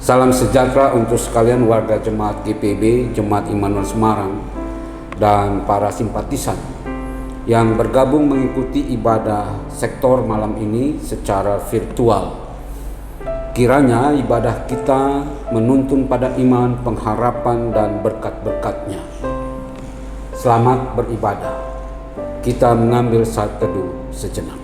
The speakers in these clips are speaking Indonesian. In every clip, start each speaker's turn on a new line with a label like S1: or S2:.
S1: Salam sejahtera untuk sekalian warga Jemaat GPB, Jemaat Immanuel Semarang, dan para simpatisan yang bergabung mengikuti ibadah sektor malam ini secara virtual. Kiranya ibadah kita menuntun pada iman, pengharapan, dan berkat-berkat-Nya. Selamat beribadah. Kita mengambil saat teduh sejenak.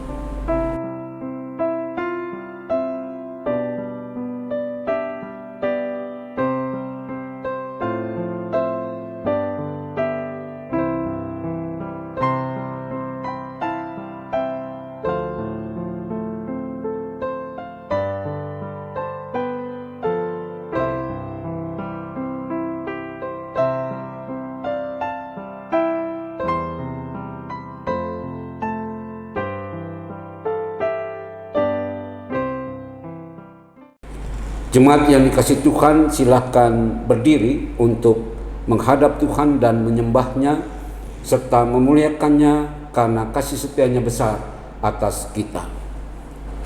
S1: Jemaat yang dikasihi Tuhan, silakan berdiri untuk menghadap Tuhan dan menyembah-Nya serta memuliakan-Nya karena kasih setia-Nya besar atas kita.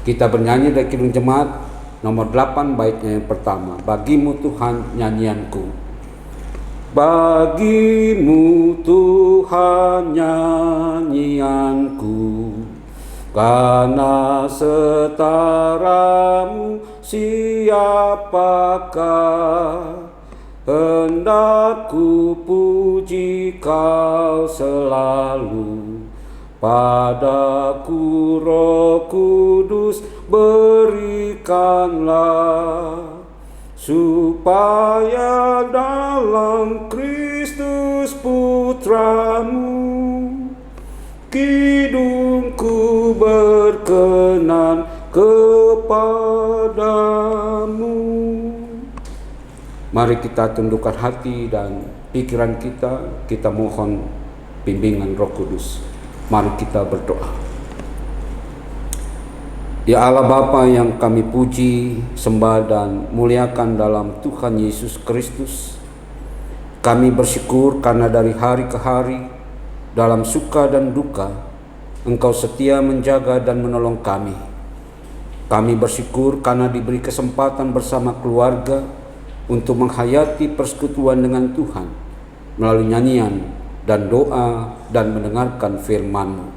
S1: Kita bernyanyi dari Kidung Jemaat nomor 8 baitnya yang pertama. Bagimu Tuhan nyanyianku. Bagimu Tuhan nyanyianku, karena setaramu siapakah? Hendak ku puji Kau selalu, padaku Roh Kudus berikanlah, supaya dalam Kristus Putramu kidungku berkenan kepadamu. Mari kita tundukkan hati dan pikiran kita mohon bimbingan Roh Kudus. Mari kita berdoa. Ya Allah Bapa yang kami puji, sembah dan muliakan dalam Tuhan Yesus Kristus, kami bersyukur karena dari hari ke hari, dalam suka dan duka, Engkau setia menjaga dan menolong kami. Kami bersyukur karena diberi kesempatan bersama keluarga untuk menghayati persekutuan dengan Tuhan melalui nyanyian dan doa dan mendengarkan firman-Mu.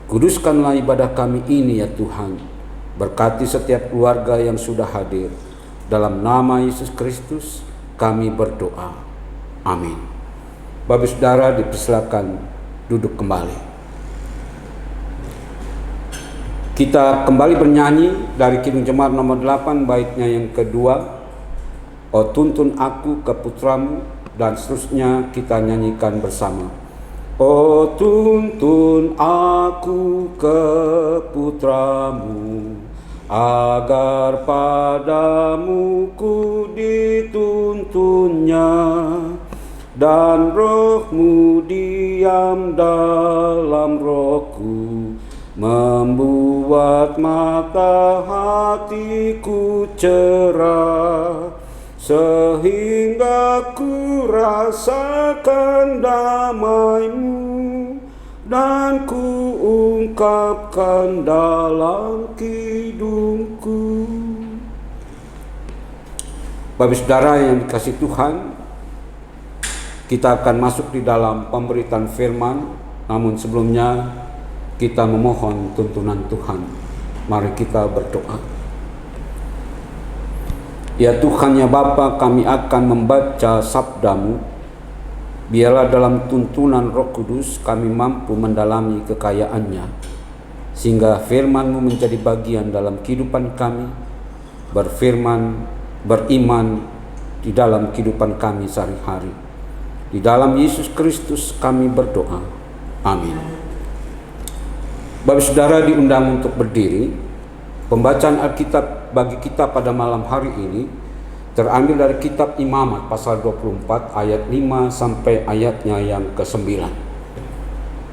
S1: Kuduskanlah ibadah kami ini ya Tuhan. Berkati setiap keluarga yang sudah hadir. Dalam nama Yesus Kristus kami berdoa. Amin. Bapak Saudara dipersilakan duduk kembali. Kita kembali bernyanyi dari Kidung Jemaat nomor 8 baitnya yang kedua. Oh tuntun aku ke Putramu, dan seterusnya kita nyanyikan bersama. Oh tuntun aku ke Putramu, agar padamu ku dituntunnya, dan Roh-Mu diam dalam rohku, membuat mata hatiku cerah, sehingga ku rasakan damai-Mu dan ku ungkapkan dalam kidungku. Bapak Saudara yang dikasihi Tuhan, kita akan masuk di dalam pemberitaan firman, namun sebelumnya kita memohon tuntunan Tuhan. Mari kita berdoa. Ya Tuhan ya Bapa, kami akan membaca sabda-Mu. Biarlah dalam tuntunan Roh Kudus kami mampu mendalami kekayaannya, sehingga firman-Mu menjadi bagian dalam kehidupan kami, berfirman, beriman di dalam kehidupan kami sehari-hari. Di dalam Yesus Kristus kami berdoa. Amin. Bapak Saudara diundang untuk berdiri. Pembacaan Alkitab bagi kita pada malam hari ini terambil dari kitab Imamat pasal 24 ayat 5 sampai ayatnya yang ke-9.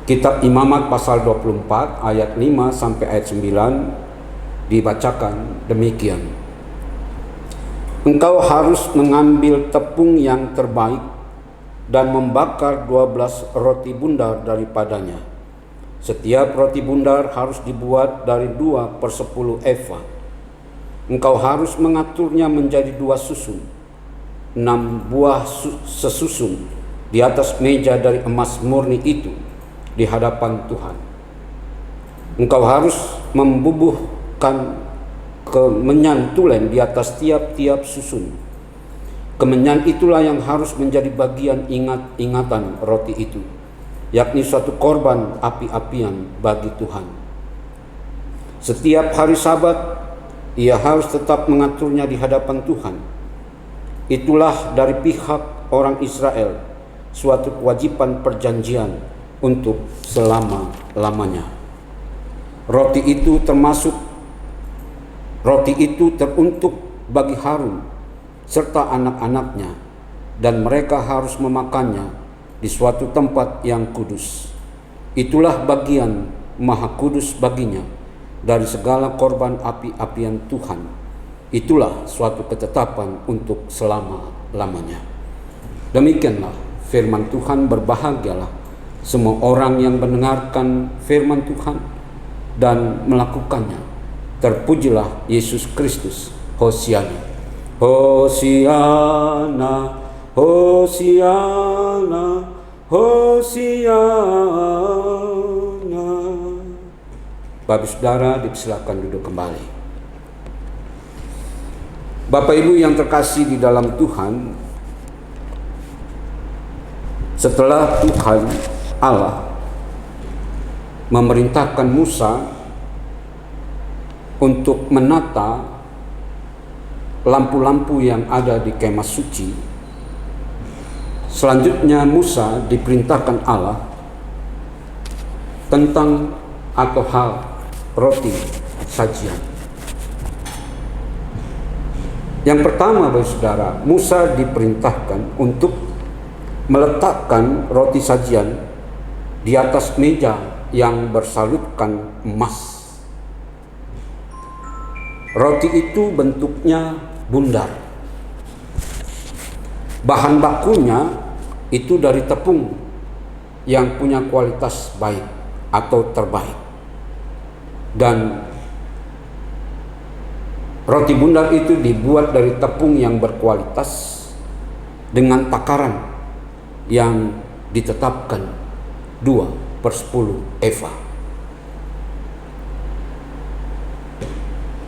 S1: Kitab Imamat pasal 24 ayat 5 sampai ayat 9 dibacakan demikian. Engkau harus mengambil tepung yang terbaik dan membakar 12 roti bundar daripadanya. Setiap roti bundar harus dibuat dari 2/10 eva. engkau harus mengaturnya menjadi 2 susun, 6 buah sesusun di atas meja dari emas murni itu di hadapan Tuhan. Engkau harus membubuhkan kemenyan tulen di atas tiap-tiap susun. Kemenyan itulah yang harus menjadi bagian ingatan roti itu, yakni suatu korban api-apian bagi Tuhan. Setiap hari Sabat ia harus tetap mengaturnya di hadapan Tuhan. Itulah dari pihak orang Israel suatu kewajiban perjanjian untuk selama-lamanya. Roti itu teruntuk bagi Harun serta anak-anaknya, dan mereka harus memakannya di suatu tempat yang kudus. Itulah bagian maha kudus baginya dari segala korban api-apian Tuhan. Itulah suatu ketetapan untuk selama-lamanya. Demikianlah firman Tuhan. Berbahagialah semua orang yang mendengarkan firman Tuhan dan melakukannya. Terpujilah Yesus Kristus. Hosiana. Hosiana, Hosiana, Hosiana. Bapak Saudara, dipersilakan duduk kembali. Bapak Ibu yang terkasih di dalam Tuhan, setelah Tuhan Allah memerintahkan Musa untuk menata lampu-lampu yang ada di kemah suci, selanjutnya Musa diperintahkan Allah tentang atau hal roti sajian. Yang pertama, Bapak Saudara, Musa diperintahkan untuk meletakkan roti sajian di atas meja yang bersalutkan emas. Roti itu bentuknya bundar. Bahan bakunya itu dari tepung yang punya kualitas baik atau terbaik. Dan roti bundar itu dibuat dari tepung yang berkualitas dengan takaran yang ditetapkan 2/10 eva.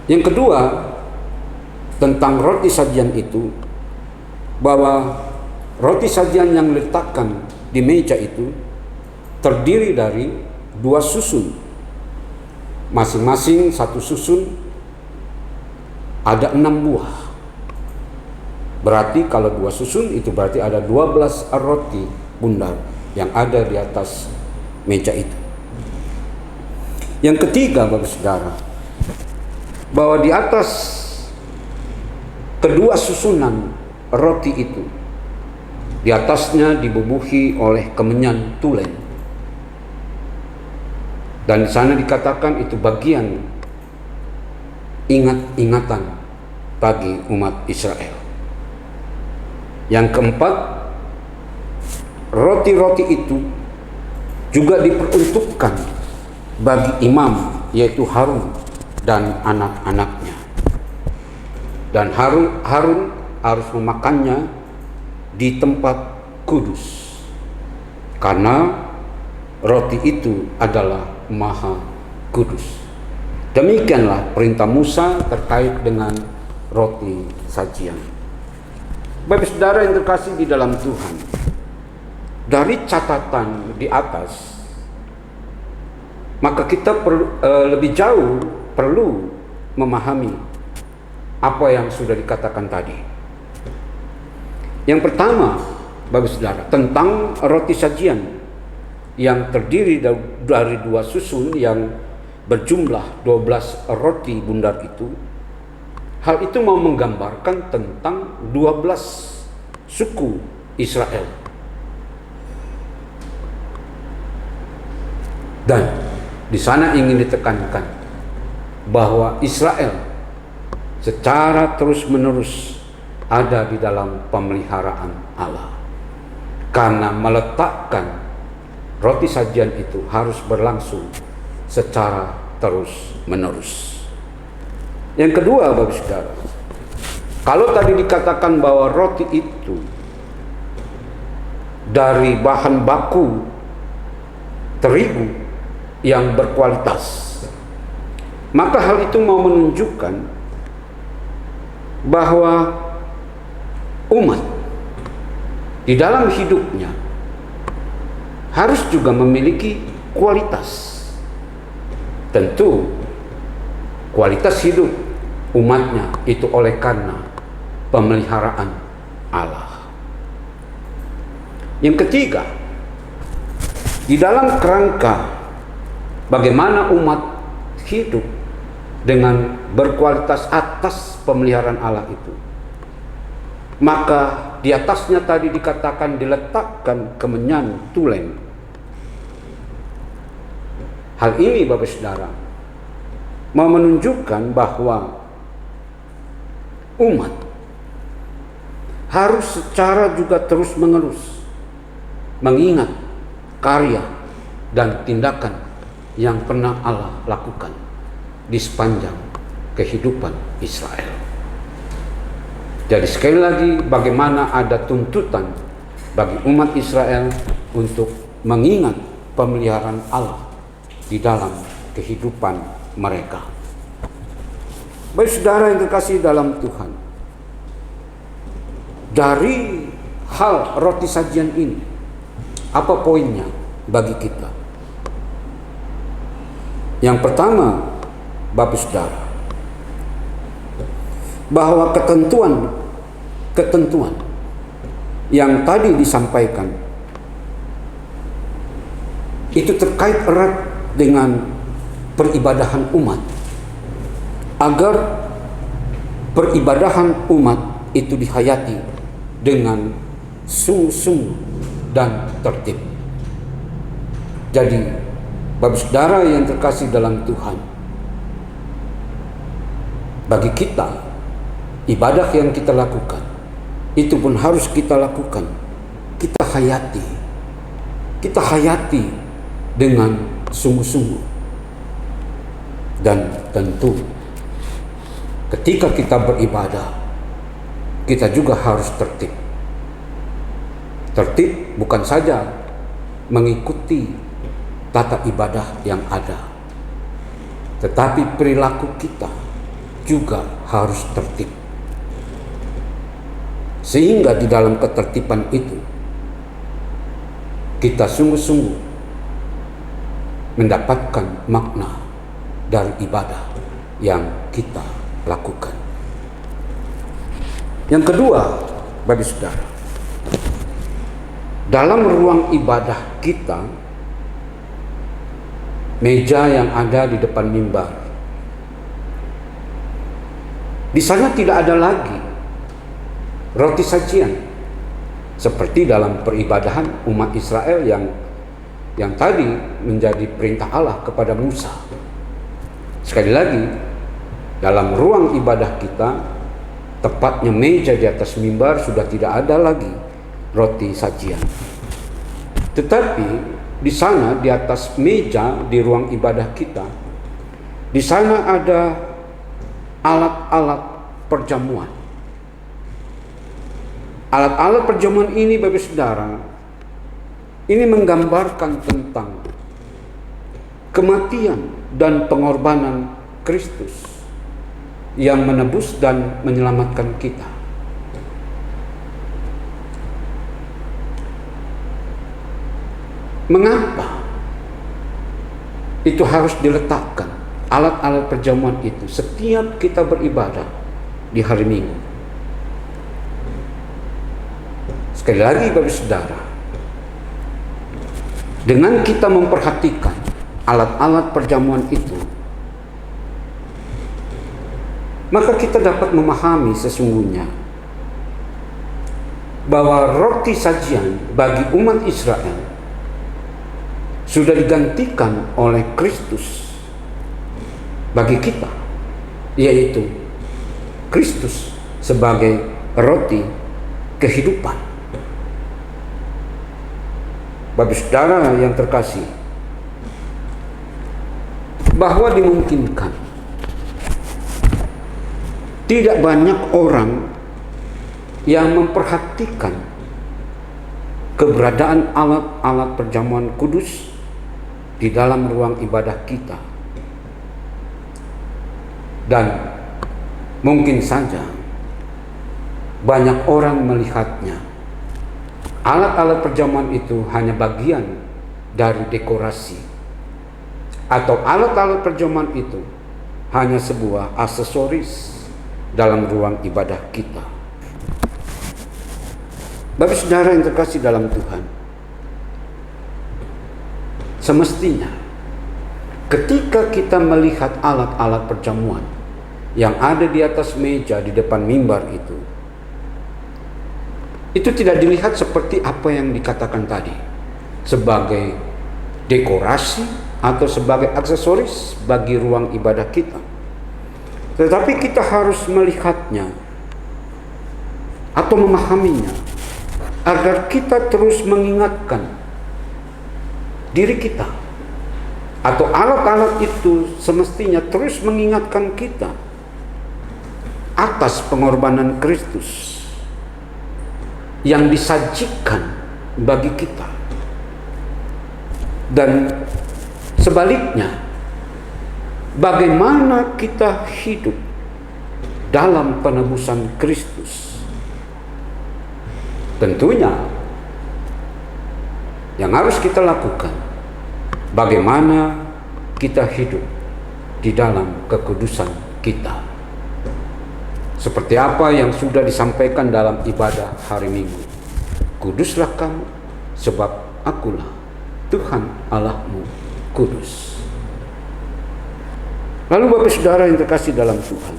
S1: Yang kedua, tentang roti sajian itu, bahwa roti sajian yang diletakkan di meja itu terdiri dari 2 susun. Masing-masing 1 susun ada 6 buah. Berarti kalau 2 susun itu berarti ada 12 roti bundar yang ada di atas meja itu. Yang ketiga, Bapak Saudara, bahwa di atas kedua susunan roti itu, di atasnya dibubuhi oleh kemenyan tulen. Dan di sana dikatakan itu bagian ingat-ingatan bagi umat Israel. Yang keempat, roti-roti itu juga diperuntukkan bagi imam, yaitu Harun dan anak-anaknya. Dan Harun harus memakannya di tempat kudus, karena roti itu adalah maha kudus. Demikianlah perintah Musa terkait dengan roti sajian. Bapak Saudara yang terkasih di dalam Tuhan, dari catatan di atas, maka kita lebih jauh perlu memahami apa yang sudah dikatakan tadi. Yang pertama, Bapak Saudara, tentang roti sajian yang terdiri dari 2 susun yang berjumlah 12 roti bundar itu. Hal itu mau menggambarkan tentang 12 suku Israel. Dan di sana ingin ditekankan bahwa Israel secara terus-menerus ada di dalam pemeliharaan Allah, karena meletakkan roti sajian itu harus berlangsung secara terus-menerus. Yang kedua, Bapak Saudara, kalau tadi dikatakan bahwa roti itu dari bahan baku terigu yang berkualitas, maka hal itu mau menunjukkan bahwa umat di dalam hidupnya harus juga memiliki kualitas. Tentu kualitas hidup umatnya itu oleh karena pemeliharaan Allah. Yang ketiga, di dalam kerangka bagaimana umat hidup dengan berkualitas atas pemeliharaan Allah itu, maka di atasnya tadi dikatakan diletakkan kemenyan tulen. Hal ini Bapak Saudara mau menunjukkan bahwa umat harus secara juga terus menerus mengingat karya dan tindakan yang pernah Allah lakukan di sepanjang kehidupan Israel. Jadi sekali lagi, bagaimana ada tuntutan bagi umat Israel untuk mengingat pemeliharaan Allah di dalam kehidupan mereka. Baik saudara yang terkasih dalam Tuhan, dari hal roti sajian ini, apa poinnya bagi kita? Yang pertama, Bapak Saudara, bahwa ketentuan yang tadi disampaikan itu terkait erat dengan peribadahan umat, agar peribadahan umat itu dihayati dengan sungguh-sungguh dan tertib. Jadi Bapak Saudara yang terkasih dalam Tuhan, bagi kita, ibadah yang kita lakukan itu pun harus kita lakukan, kita hayati dengan sungguh-sungguh. Dan tentu ketika kita beribadah, kita juga harus tertib. Tertib bukan saja mengikuti tata ibadah yang ada, tetapi perilaku kita juga harus tertib. Sehingga di dalam ketertiban itu kita sungguh-sungguh mendapatkan makna dari ibadah yang kita lakukan. Yang kedua, bagi saudara, dalam ruang ibadah kita, meja yang ada di depan mimbar, di sana tidak ada lagi roti sajian seperti dalam peribadahan umat Israel yang tadi menjadi perintah Allah kepada Musa. Sekali lagi, dalam ruang ibadah kita, tepatnya meja di atas mimbar, sudah tidak ada lagi roti sajian. Tetapi di sana, di atas meja di ruang ibadah kita, di sana ada alat-alat perjamuan. Alat-alat perjamuan ini, Bapak Saudara, ini menggambarkan tentang kematian dan pengorbanan Kristus yang menebus dan menyelamatkan kita. Mengapa itu harus diletakkan alat-alat perjamuan itu setiap kita beribadah di hari Minggu? Sekali lagi Bapak Saudara, dengan kita memperhatikan alat-alat perjamuan itu, maka kita dapat memahami sesungguhnya bahwa roti sajian bagi umat Israel sudah digantikan oleh Kristus bagi kita, yaitu Kristus sebagai roti kehidupan. Bapak Saudara yang terkasih, bahwa dimungkinkan Tidak banyak orang yang memperhatikan keberadaan alat-alat perjamuan kudus di dalam ruang ibadah kita. Dan mungkin saja banyak orang melihatnya, alat-alat perjamuan itu hanya bagian dari dekorasi, atau alat-alat perjamuan itu hanya sebuah aksesoris dalam ruang ibadah kita. Bapak saudara yang terkasih dalam Tuhan, semestinya ketika kita melihat alat-alat perjamuan yang ada di atas meja di depan mimbar itu tidak dilihat seperti apa yang dikatakan tadi, sebagai dekorasi atau sebagai aksesoris bagi ruang ibadah kita. Tetapi kita harus melihatnya atau memahaminya agar kita terus mengingatkan diri kita, atau alat-alat itu semestinya terus mengingatkan kita atas pengorbanan Kristus yang disajikan bagi kita. Dan sebaliknya, bagaimana kita hidup dalam penebusan Kristus. Tentunya yang harus kita lakukan, bagaimana kita hidup di dalam kekudusan kita. Seperti apa yang sudah disampaikan dalam ibadah hari Minggu. Kuduslah kamu, sebab akulah Tuhan Allahmu kudus. Lalu Bapak saudara yang terkasih dalam Tuhan,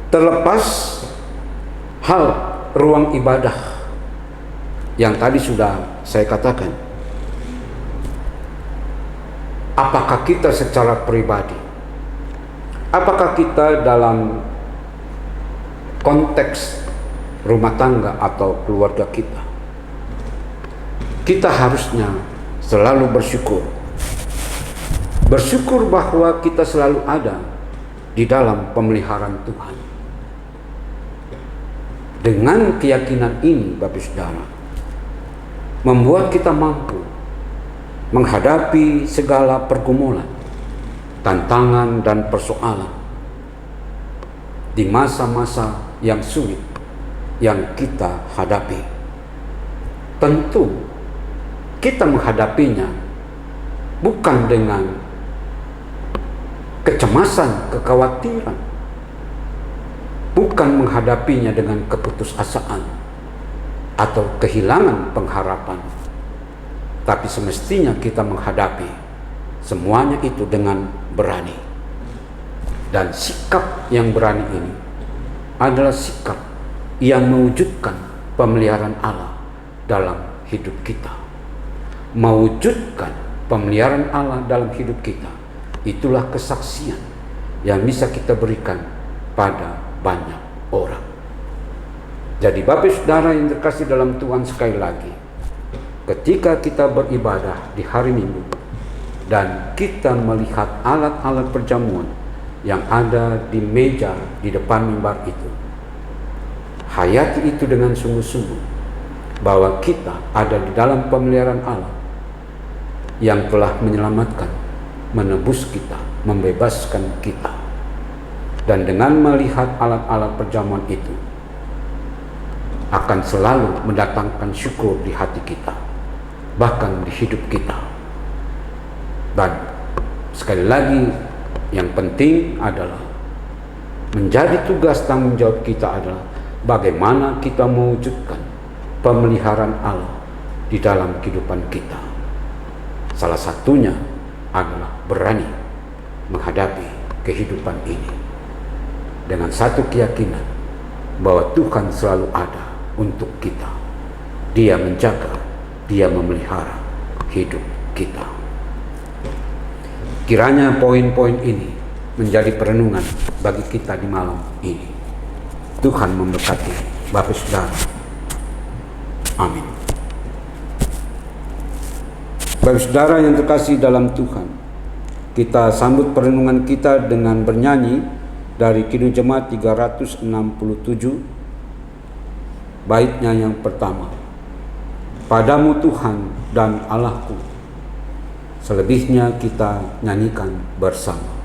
S1: terlepas hal ruang ibadah yang tadi sudah saya katakan, apakah kita secara pribadi, apakah kita dalam konteks rumah tangga atau keluarga kita harusnya selalu bersyukur bahwa kita selalu ada di dalam pemeliharaan Tuhan. Dengan keyakinan ini, Bapak Saudara, membuat kita mampu menghadapi segala pergumulan, tantangan dan persoalan di masa-masa yang sulit yang kita hadapi. Tentu kita menghadapinya bukan dengan kecemasan, kekhawatiran, bukan menghadapinya dengan keputusasaan atau kehilangan pengharapan, tapi semestinya kita menghadapi semuanya itu dengan berani. Dan sikap yang berani ini adalah sikap yang mewujudkan pemeliharaan Allah dalam hidup kita. Mewujudkan pemeliharaan Allah dalam hidup kita, itulah kesaksian yang bisa kita berikan pada banyak orang. Jadi Bapak Saudara yang terkasih dalam Tuhan, sekali lagi, ketika kita beribadah di hari Minggu dan kita melihat alat-alat perjamuan yang ada di meja di depan mimbar itu, hayati itu dengan sungguh-sungguh bahwa kita ada di dalam pemeliharaan Allah yang telah menyelamatkan, menebus kita, membebaskan kita. Dan dengan melihat alat-alat perjamuan itu akan selalu mendatangkan syukur di hati kita, bahkan di hidup kita. Dan sekali lagi, yang penting adalah menjadi tugas tanggung jawab kita adalah bagaimana kita mewujudkan pemeliharaan Allah di dalam kehidupan kita. Salah satunya adalah berani menghadapi kehidupan ini dengan satu keyakinan bahwa Tuhan selalu ada untuk kita. Dia menjaga, Dia memelihara hidup kita. Kiranya poin-poin ini menjadi perenungan bagi kita di malam ini. Tuhan memberkati Bapak Saudara. Amin. Bapak Saudara yang terkasih dalam Tuhan, kita sambut perenungan kita dengan bernyanyi dari Kidung Jemaat 367, baitnya yang pertama. Padamu Tuhan dan Allahku. Selebihnya kita nyanyikan bersama.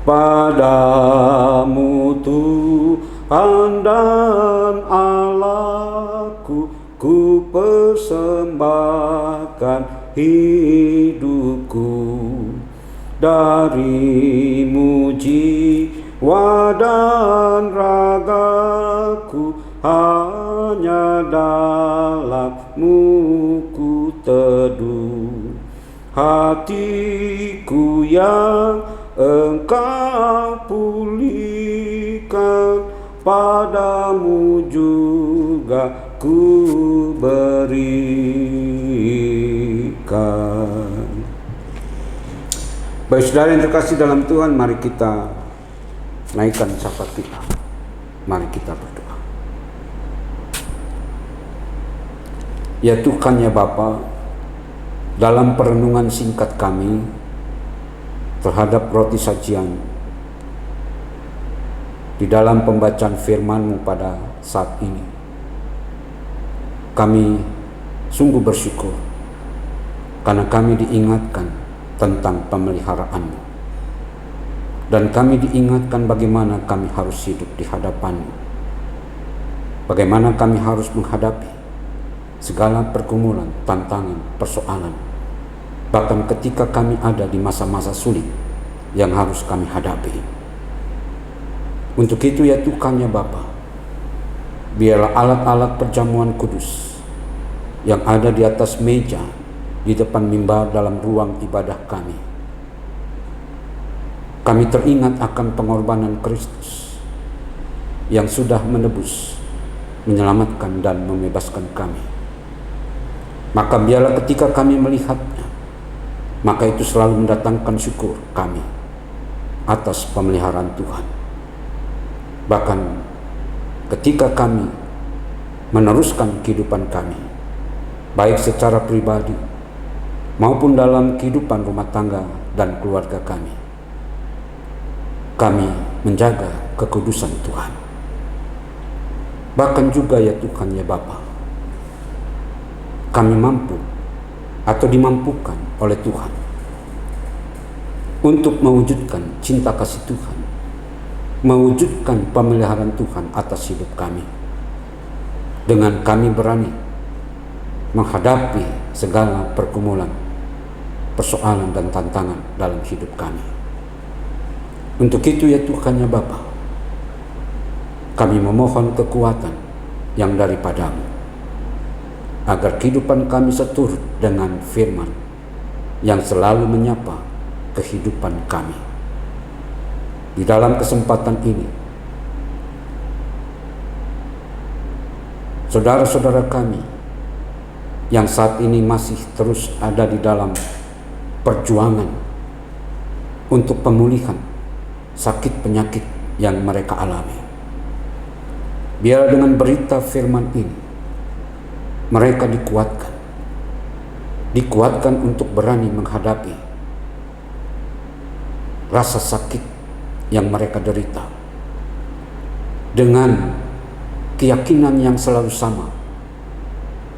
S1: Padamu Tuhan dan Allahku, ku persembahkan hidupku. Darimu jiwa dan ragaku, hanya dalam-Mu ku teduh. Hatiku yang Engkau pulihkan, padamu juga ku berikan. Baik saudara yang terkasih dalam Tuhan, mari kita naikkan syafaat kita. Mari kita berdoa. Ya Tuhan, ya Bapa, dalam perenungan singkat kami terhadap roti sajian, di dalam pembacaan firman-Mu pada saat ini, kami sungguh bersyukur karena kami diingatkan tentang pemeliharaan-Mu, dan kami diingatkan bagaimana kami harus hidup di hadapan-Mu, bagaimana kami harus menghadapi segala pergumulan, tantangan, persoalan, bahkan ketika kami ada di masa-masa sulit yang harus kami hadapi. Untuk itu ya Tuhan, ya Bapa, biarlah alat-alat perjamuan kudus yang ada di atas meja di depan mimbar dalam ruang ibadah kami teringat akan pengorbanan Kristus yang sudah menebus, menyelamatkan dan membebaskan kami. Maka biarlah ketika kami melihatnya, maka itu selalu mendatangkan syukur kami atas pemeliharaan Tuhan. Bahkan ketika kami meneruskan kehidupan kami, baik secara pribadi maupun dalam kehidupan rumah tangga dan keluarga kami menjaga kekudusan Tuhan. Bahkan juga ya Tuhan, ya Bapa, kami mampu atau dimampukan oleh Tuhan untuk mewujudkan cinta kasih Tuhan, mewujudkan pemeliharaan Tuhan atas hidup kami, dengan kami berani menghadapi segala pergumulan, persoalan dan tantangan dalam hidup kami. Untuk itu ya Tuhan, ya Bapa, kami memohon kekuatan yang daripada-Mu, agar kehidupan kami seturut dengan firman yang selalu menyapa kehidupan kami. Di dalam kesempatan ini, saudara-saudara kami yang saat ini masih terus ada di dalam perjuangan untuk pemulihan sakit penyakit yang mereka alami, biar dengan berita firman ini mereka dikuatkan untuk berani menghadapi rasa sakit yang mereka derita dengan keyakinan yang selalu sama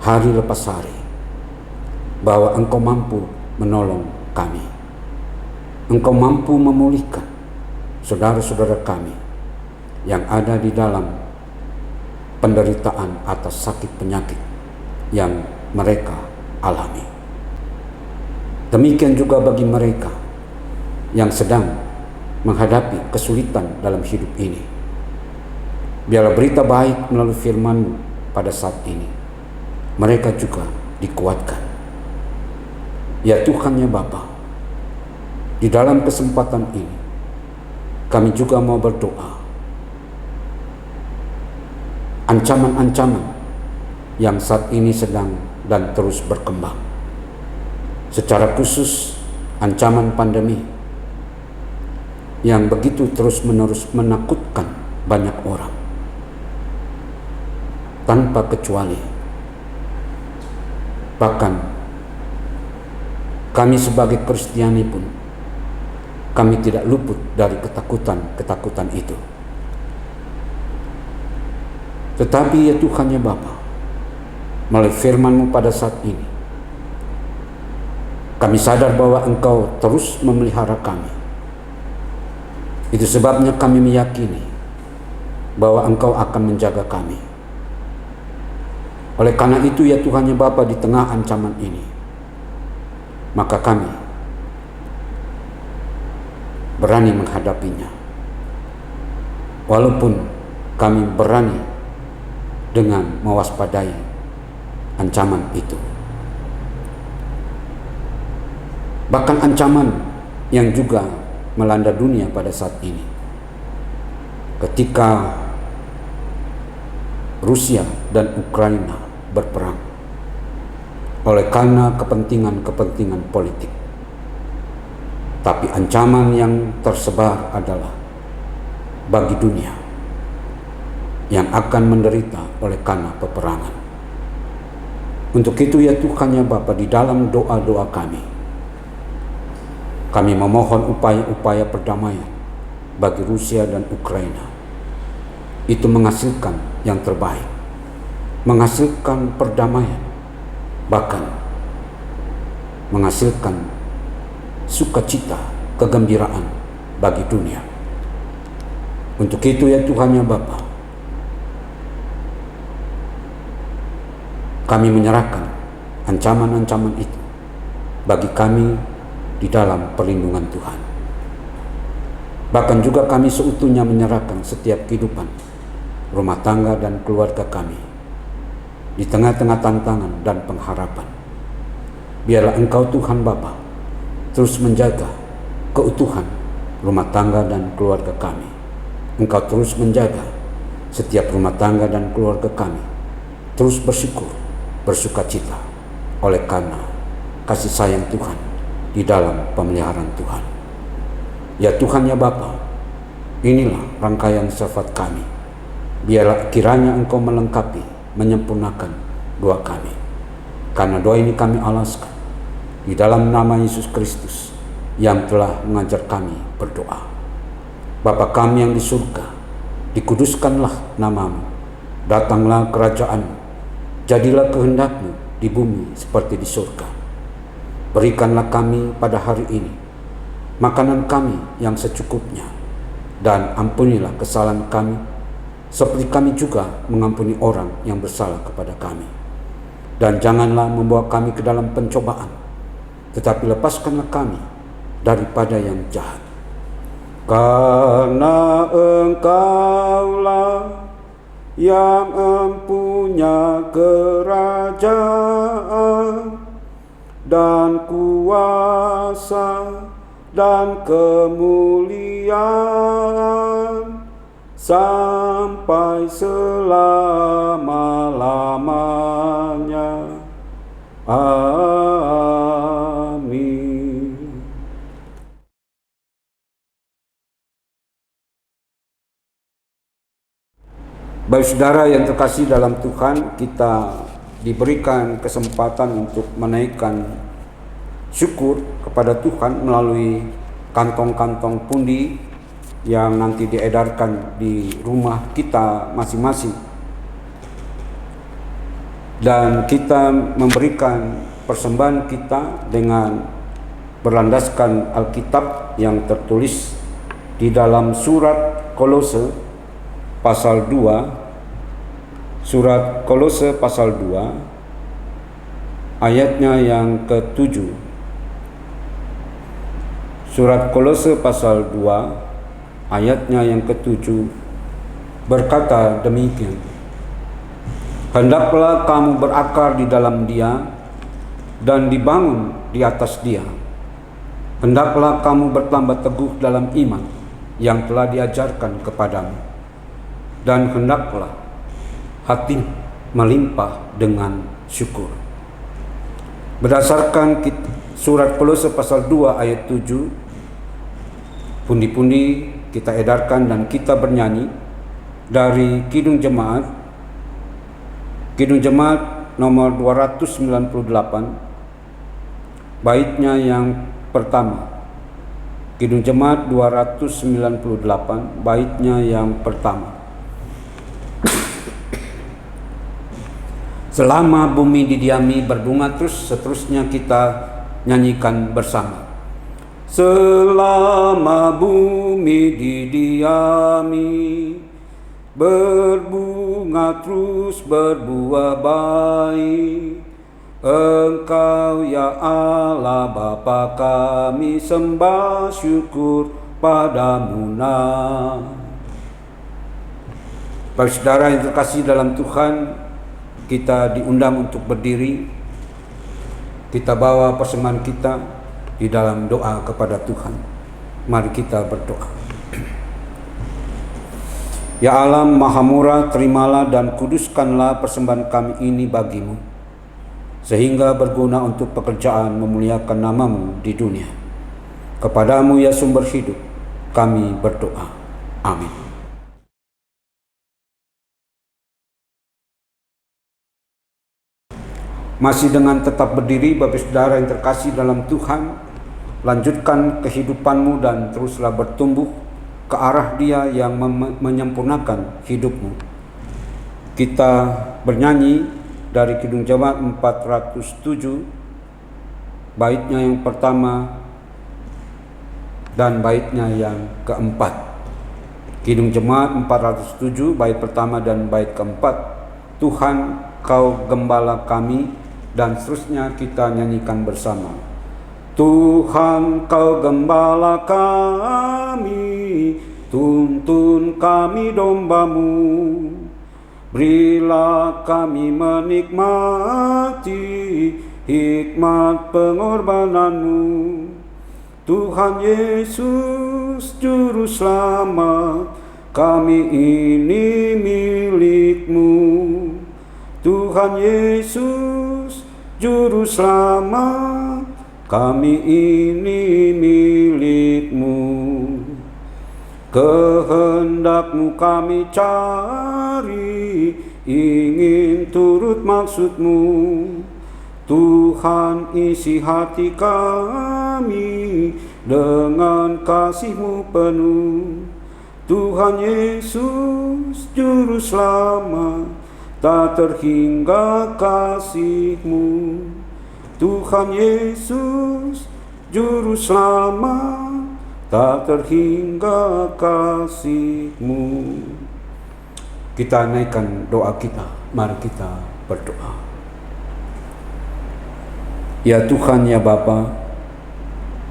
S1: hari lepas hari, bahwa Engkau mampu menolong kami, Engkau mampu memulihkan saudara-saudara kami yang ada di dalam penderitaan atas sakit penyakit yang mereka alami. Demikian juga bagi mereka yang sedang menghadapi kesulitan dalam hidup ini, biarlah berita baik melalui firman-Mu pada saat ini mereka juga dikuatkan. Ya Tuhan, ya Bapa, di dalam kesempatan ini kami juga mau berdoa, ancaman-ancaman yang saat ini sedang dan terus berkembang, secara khusus ancaman pandemi yang begitu terus-menerus menakutkan banyak orang tanpa kecuali. Bahkan kami sebagai Kristiani pun kami tidak luput dari ketakutan itu. Tetapi ya Tuhan ya Bapa, melalui firman-Mu pada saat ini, kami sadar bahwa Engkau terus memelihara kami. Itu sebabnya kami meyakini bahwa Engkau akan menjaga kami. Oleh karena itu ya Tuhan ya Bapa, di tengah ancaman ini, maka kami berani menghadapinya. Walaupun kami berani dengan mewaspadai ancaman itu. Bahkan ancaman yang juga melanda dunia pada saat ini. Ketika Rusia dan Ukraina berperang oleh karena kepentingan-kepentingan politik. Tapi ancaman yang tersebar adalah bagi dunia yang akan menderita oleh karena peperangan. Untuk itu ya Tuhan ya Bapa, di dalam doa-doa kami memohon upaya-upaya perdamaian bagi Rusia dan Ukraina. Itu menghasilkan yang terbaik, menghasilkan perdamaian, bahkan menghasilkan sukacita, kegembiraan bagi dunia. Untuk itu ya Tuhan ya Bapa, kami menyerahkan ancaman-ancaman itu bagi kami di dalam perlindungan Tuhan. Bahkan juga kami seutuhnya menyerahkan setiap kehidupan rumah tangga dan keluarga kami di tengah-tengah tantangan dan pengharapan. Biarlah Engkau Tuhan Bapa terus menjaga keutuhan rumah tangga dan keluarga kami. Engkau terus menjaga setiap rumah tangga dan keluarga kami terus bersyukur, bersukacita oleh karena kasih sayang Tuhan di dalam pemeliharaan Tuhan. Ya Tuhan ya Bapa, inilah rangkaian syafaat kami. Biarlah kiranya Engkau melengkapi, menyempurnakan doa kami. Karena doa ini kami alaskan di dalam nama Yesus Kristus yang telah mengajar kami berdoa. Bapa kami yang di surga, dikuduskanlah nama-Mu, datanglah kerajaan-Mu, jadilah kehendak-Mu di bumi seperti di surga. Berikanlah kami pada hari ini makanan kami yang secukupnya, dan ampunilah kesalahan kami seperti kami juga mengampuni orang yang bersalah kepada kami. Dan janganlah membawa kami ke dalam pencobaan, tetapi lepaskanlah kami daripada yang jahat. Karena Engkaulah yang empunya kerajaan dan kuasa dan kemuliaan sampai selama-lamanya. Amin. Baik saudara yang terkasih dalam Tuhan, kita diberikan kesempatan untuk menaikkan syukur kepada Tuhan melalui kantong-kantong pundi yang nanti diedarkan di rumah kita masing-masing. Dan kita memberikan persembahan kita dengan berlandaskan Alkitab yang tertulis di dalam surat Kolose pasal 2. Surat Kolose pasal 2 ayatnya yang ke-7. Surat Kolose pasal 2 ayatnya yang ke-7 berkata demikian: Hendaklah kamu berakar di dalam Dia dan dibangun di atas Dia. Hendaklah kamu bertambah teguh dalam iman yang telah diajarkan kepadamu, dan hendaklah hati melimpah dengan syukur. Berdasarkan surat Kolose pasal 2 ayat 7, pundi-pundi kita edarkan dan kita bernyanyi dari Kidung Jemaat nomor 298, baitnya yang pertama. Kidung Jemaat 298, baitnya yang pertama. Selama bumi didiami berbunga terus, seterusnya kita nyanyikan bersama. Selama bumi didiami berbunga terus berbuah baik, Engkau ya Allah Bapa kami sembah syukur padamu. Bapak saudara yang terkasih dalam Tuhan, kita diundang untuk berdiri. Kita bawa persembahan kita di dalam doa kepada Tuhan. Mari kita berdoa. Ya Allah Maha Murah, terimalah dan kuduskanlah persembahan kami ini bagimu, sehingga berguna untuk pekerjaan memuliakan namamu di dunia. Kepadamu ya sumber hidup, kami berdoa. Amin. Masih dengan tetap berdiri, Bapak Saudara yang terkasih dalam Tuhan, lanjutkan kehidupanmu dan teruslah bertumbuh ke arah Dia yang menyempurnakan hidupmu. Kita bernyanyi dari Kidung Jemaat 407, baitnya yang pertama dan baitnya yang keempat. Kidung Jemaat 407, bait pertama dan bait keempat. Tuhan, Kau gembala kami, dan seterusnya kita nyanyikan bersama. Tuhan, Kau gembala kami, tuntun kami domba-Mu. Berilah kami menikmati hikmat pengorbanan-Mu. Tuhan Yesus Juru Selamat, kami ini milik-Mu. Tuhan Yesus Juru Selamat, kami ini milik-Mu. Kehendak-Mu kami cari, ingin turut maksud-Mu. Tuhan, isi hati kami dengan kasih-Mu penuh. Tuhan Yesus Juru Selamat, tak terhingga kasih-Mu. Tuhan Yesus Juru Selamat, tak terhingga kasih-Mu. Kita naikkan doa kita, mari kita berdoa. Ya Tuhan, ya Bapa,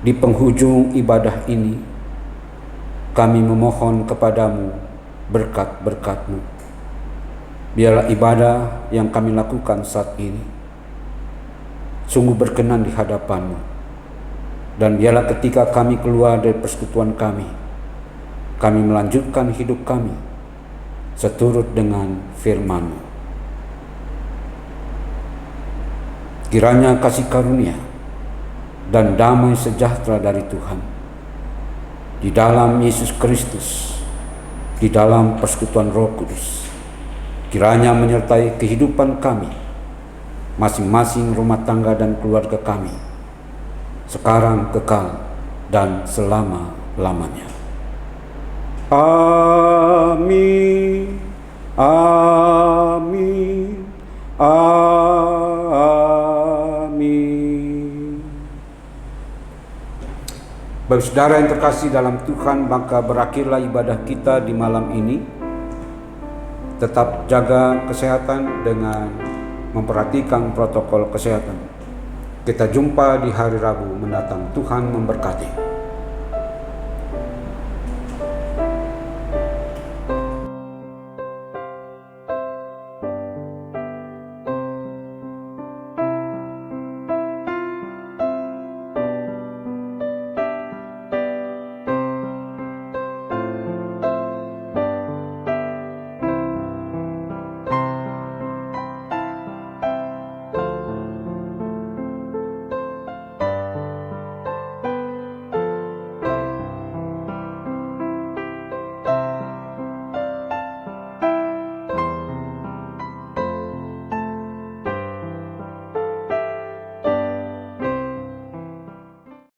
S1: di penghujung ibadah ini, kami memohon kepadamu berkat-berkat-Mu. Biarlah ibadah yang kami lakukan saat ini sungguh berkenan di hadapan-Mu. Dan biarlah ketika kami keluar dari persekutuan kami melanjutkan hidup kami seturut dengan firman-Mu. Kiranya kasih karunia dan damai sejahtera dari Tuhan di dalam Yesus Kristus, di dalam persekutuan Roh Kudus, kiranya menyertai kehidupan kami, masing-masing rumah tangga dan keluarga kami, sekarang, kekal, dan selama-lamanya. Amin. Amin. Amin. Bapak saudara yang terkasih dalam Tuhan, maka berakhirlah ibadah kita di malam ini. Tetap jaga kesehatan dengan memperhatikan protokol kesehatan. Kita jumpa di hari Rabu mendatang. Tuhan memberkati.